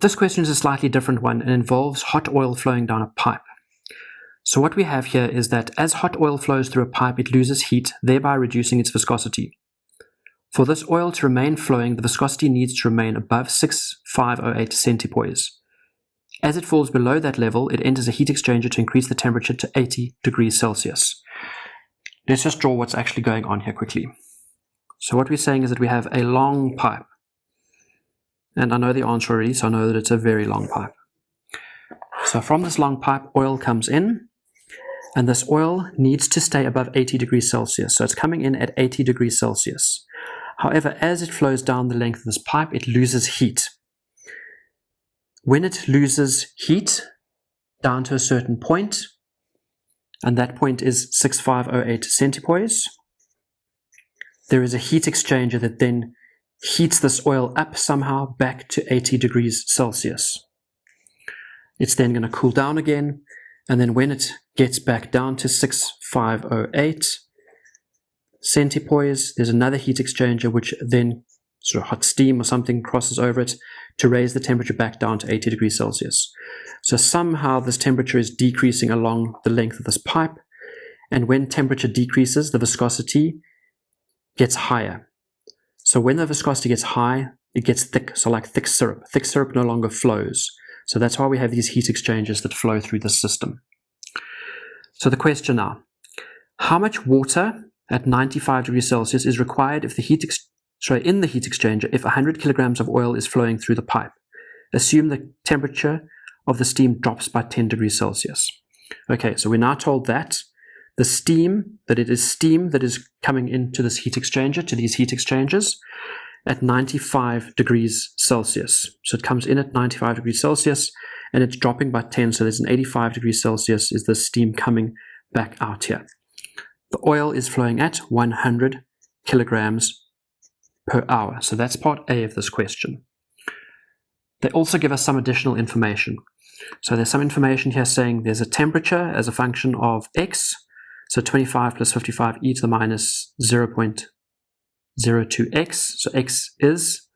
This question is a slightly different one and involves hot oil flowing down a pipe. So what we have here is that as hot oil flows through a pipe, it loses heat, thereby reducing its viscosity. For this oil to remain flowing, the viscosity needs to remain above 6508 centipoise. As it falls below that level, it enters a heat exchanger to increase the temperature to 80 degrees Celsius. Let's just draw what's actually going on here quickly. So what we're saying is that we have a long pipe. And I know the answer already, so I know that it's a very long pipe. So from this long pipe, oil comes in, and this oil needs to stay above 80 degrees Celsius. So it's coming in at 80 degrees Celsius. However, as it flows down the length of this pipe, it loses heat. When it loses heat down to a certain point, and that point is 6508 centipoise, there is a heat exchanger that then heats this oil up somehow back to 80 degrees Celsius. It's then going to cool down again, and then when it gets back down to 6508 centipoise, there's another heat exchanger which then sort of hot steam or something crosses over it to raise the temperature back down to 80 degrees Celsius. So somehow this temperature is decreasing along the length of this pipe, and when temperature decreases, the viscosity gets higher. So when the viscosity gets high, it gets thick, so like thick syrup. Thick syrup no longer flows. So that's why we have these heat exchangers that flow through the system. So the question now, how much water at 95 degrees Celsius is required if in the heat exchanger if 100 kilograms of oil is flowing through the pipe? Assume the temperature of the steam drops by 10 degrees Celsius. Okay, so we're now told that it is steam that is coming into this heat exchanger, to these heat exchangers, at 95 degrees Celsius. So it comes in at 95 degrees Celsius, and it's dropping by 10, so there's an 85 degrees Celsius is the steam coming back out here. The oil is flowing at 100 kilograms per hour. So that's part A of this question. They also give us some additional information. So there's some information here saying there's a temperature as a function of x, so 25 plus 55 e to the minus 0.02x. So x is,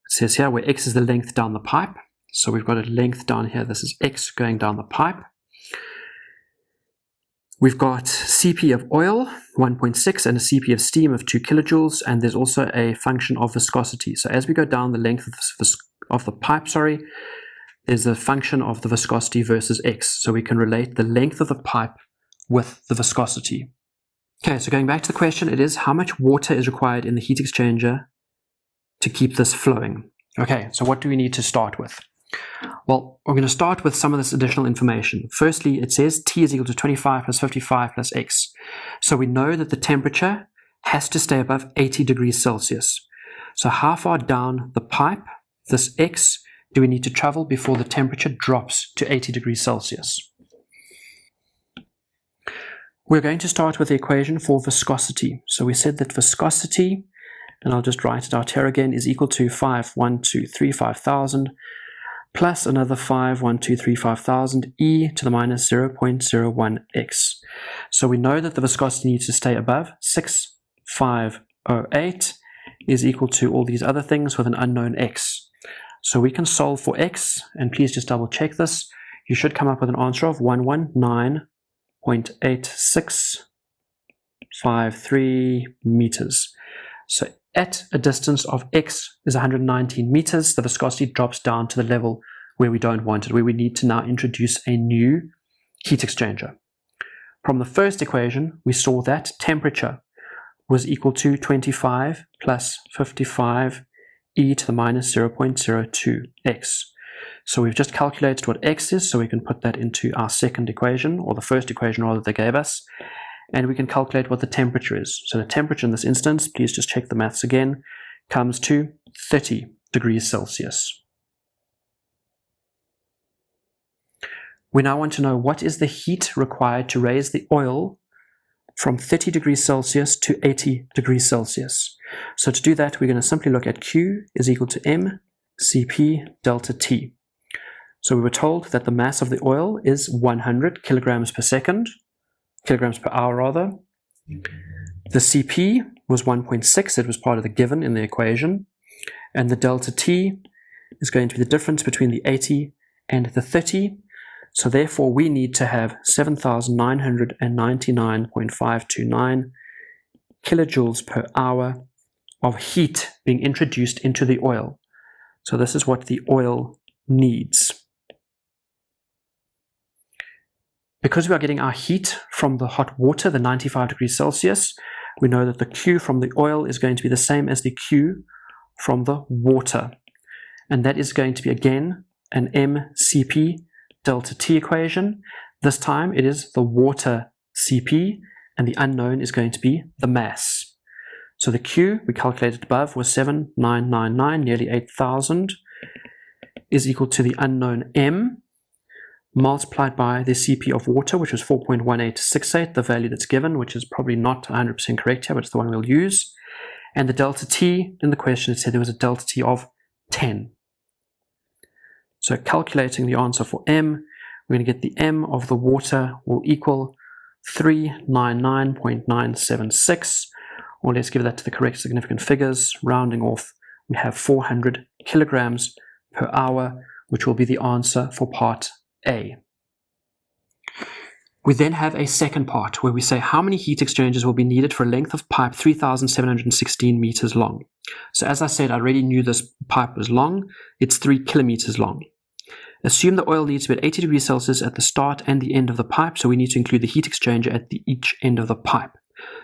it says here where x is the length down the pipe. So we've got a length down here. This is x going down the pipe. We've got Cp of oil, 1.6, and a Cp of steam of 2 kilojoules, and there's also a function of viscosity. So as we go down the length of the pipe, there's a function of the viscosity versus x. So we can relate the length of the pipe with the viscosity. Okay, so going back to the question, it is how much water is required in the heat exchanger to keep this flowing? Okay, so what do we need to start with? Well, we're going to start with some of this additional information. Firstly, it says T is equal to 25 plus 55 plus X. So we know that the temperature has to stay above 80 degrees Celsius. So how far down the pipe, this X, do we need to travel before the temperature drops to 80 degrees Celsius? We're going to start with the equation for viscosity. So we said that viscosity, and I'll just write it out here again, is equal to 5,123,5,000 plus another 5,123,5,000 e to the minus 0.01x. So we know that the viscosity needs to stay above 6508 is equal to all these other things with an unknown x. So we can solve for x, and please just double check this. You should come up with an answer of 119.8653 meters. So at a distance of x is 119 meters, the viscosity drops down to the level where we don't want it, where we need to now introduce a new heat exchanger. From the first equation, we saw that temperature was equal to 25 plus 55 e to the minus 0.02x. So we've just calculated what x is, so we can put that into our second equation, or the first equation rather they gave us, and we can calculate what the temperature is. So the temperature in this instance, please just check the maths again, comes to 30 degrees Celsius. We now want to know what is the heat required to raise the oil from 30 degrees Celsius to 80 degrees Celsius. So to do that, we're going to simply look at Q is equal to M Cp delta T. So we were told that the mass of the oil is 100 kilograms per hour rather. The Cp was 1.6, it was part of the given in the equation, and the delta T is going to be the difference between the 80 and the 30. So therefore we need to have 7,999.529 kilojoules per hour of heat being introduced into the oil. So this is what the oil needs. Because we are getting our heat from the hot water, the 95 degrees Celsius, we know that the Q from the oil is going to be the same as the Q from the water. And that is going to be, again, an mCp delta T equation. This time it is the water Cp, and the unknown is going to be the mass. So the Q we calculated above was 7,999, nearly 8,000, is equal to the unknown m, multiplied by the Cp of water, which was 4.1868, the value that's given, which is probably not 100% correct here, but it's the one we'll use. And the delta T in the question, it said there was a delta T of 10. So calculating the answer for m, we're going to get the m of the water will equal 399.976, or let's give that to the correct significant figures, rounding off, we have 400 kilograms per hour, which will be the answer for part A. We then have a second part where we say how many heat exchangers will be needed for a length of pipe 3,716 meters long. So as I said, I already knew this pipe was long. It's 3 kilometers long. Assume the oil needs to be at 80 degrees Celsius at the start and the end of the pipe, so we need to include the heat exchanger at each end of the pipe.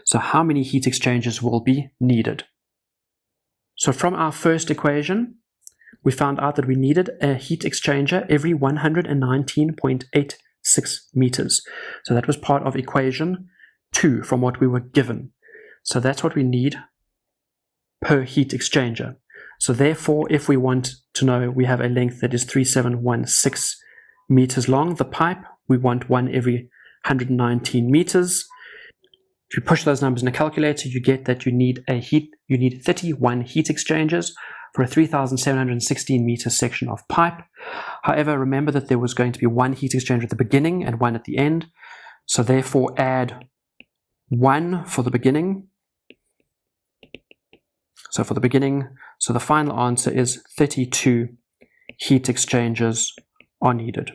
So how many heat exchangers will be needed? So from our first equation, we found out that we needed a heat exchanger every 119.86 meters. So that was part of equation 2 from what we were given. So that's what we need per heat exchanger. So therefore, if we want to know we have a length that is 3716 meters long, the pipe, we want one every 119 meters. If you push those numbers in a calculator, you get that you need 31 heat exchangers for a 3,716 meter section of pipe. However, remember that there was going to be one heat exchanger at the beginning and one at the end. So therefore add 1 for the beginning. So the final answer is 32 heat exchangers are needed.